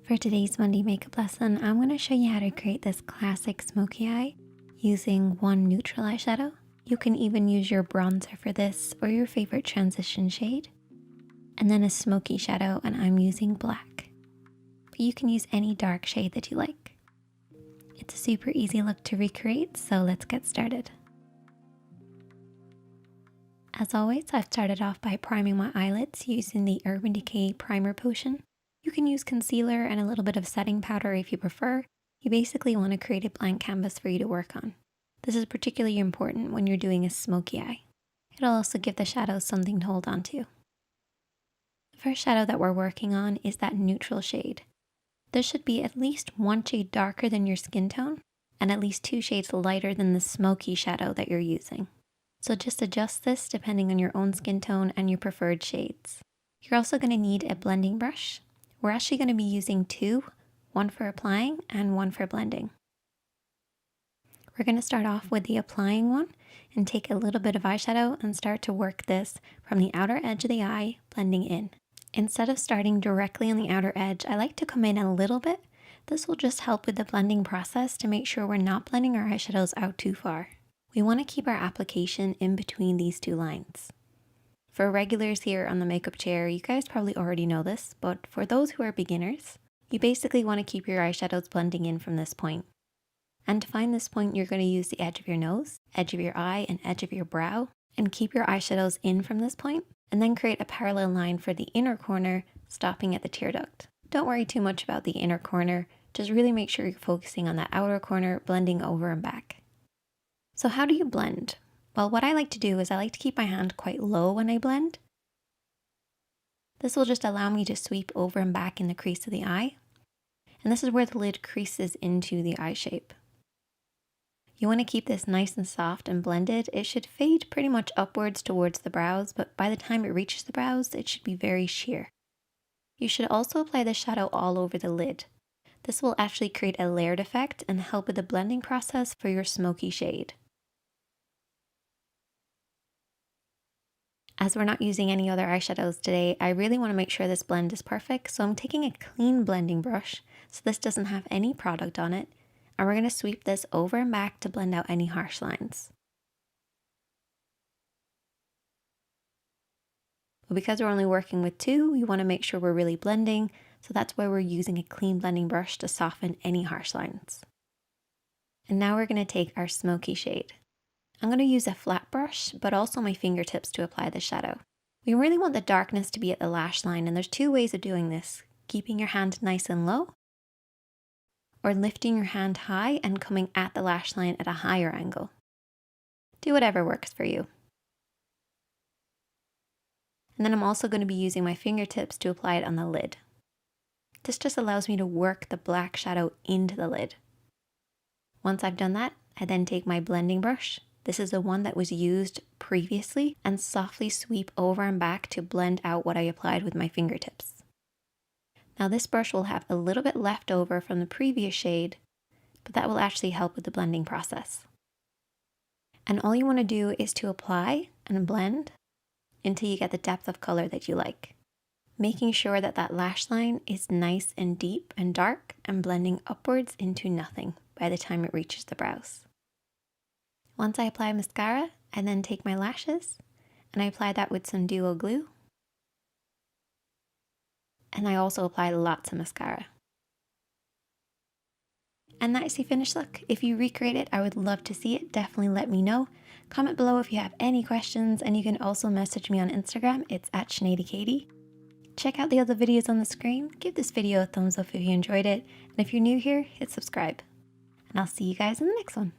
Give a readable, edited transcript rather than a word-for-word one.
For today's Monday makeup lesson, I'm going to show you how to create this classic smoky eye using one neutral eyeshadow. You can even use your bronzer for this or your favorite transition shade. And then a smoky shadow, and I'm using black. But you can use any dark shade that you like. It's a super easy look to recreate, so let's get started. As always, I've started off by priming my eyelids using the Urban Decay Primer Potion. You can use concealer and a little bit of setting powder if you prefer. You basically want to create a blank canvas for you to work on. This is particularly important when you're doing a smoky eye. It'll also give the shadows something to hold on to. The first shadow that we're working on is that neutral shade. This should be at least one shade darker than your skin tone and at least 2 shades lighter than the smoky shadow that you're using. So just adjust this depending on your own skin tone and your preferred shades. You're also going to need a blending brush. We're actually going to be using 2, one for applying and one for blending. We're going to start off with the applying one and take a little bit of eyeshadow and start to work this from the outer edge of the eye, blending in. Instead of starting directly on the outer edge, I like to come in a little bit. This will just help with the blending process to make sure we're not blending our eyeshadows out too far. We want to keep our application in between these 2 lines. For regulars here on the makeup chair, you guys probably already know this, but for those who are beginners, you basically want to keep your eyeshadows blending in from this point. And to find this point, you're going to use the edge of your nose, edge of your eye, and edge of your brow, and keep your eyeshadows in from this point, and then create a parallel line for the inner corner, stopping at the tear duct. Don't worry too much about the inner corner, just really make sure you're focusing on that outer corner, blending over and back. So how do you blend? Well, what I like to do is I like to keep my hand quite low when I blend. This will just allow me to sweep over and back in the crease of the eye. And this is where the lid creases into the eye shape. You want to keep this nice and soft and blended. It should fade pretty much upwards towards the brows, but by the time it reaches the brows, it should be very sheer. You should also apply the shadow all over the lid. This will actually create a layered effect and help with the blending process for your smoky shade. As we're not using any other eyeshadows today, I really want to make sure this blend is perfect, so I'm taking a clean blending brush, so this doesn't have any product on it, and we're going to sweep this over and back to blend out any harsh lines. But because we're only working with 2, we want to make sure we're really blending, so that's why we're using a clean blending brush to soften any harsh lines. And now we're going to take our smoky shade. I'm going to use a flat brush, but also my fingertips to apply the shadow. We really want the darkness to be at the lash line, and there's 2 ways of doing this. Keeping your hand nice and low, or lifting your hand high and coming at the lash line at a higher angle. Do whatever works for you. And then I'm also going to be using my fingertips to apply it on the lid. This just allows me to work the black shadow into the lid. Once I've done that, I then take my blending brush. This is the one that was used previously, and softly sweep over and back to blend out what I applied with my fingertips. Now this brush will have a little bit left over from the previous shade, but that will actually help with the blending process. And all you want to do is to apply and blend until you get the depth of color that you like, making sure that that lash line is nice and deep and dark and blending upwards into nothing by the time it reaches the brows. Once I apply mascara, I then take my lashes and I apply that with some duo glue. And I also apply lots of mascara. And that's the finished look. If you recreate it, I would love to see it. Definitely let me know. Comment below if you have any questions, and you can also message me on Instagram. It's @ShaneadyKatie. Check out the other videos on the screen. Give this video a thumbs up if you enjoyed it. And if you're new here, hit subscribe. And I'll see you guys in the next one.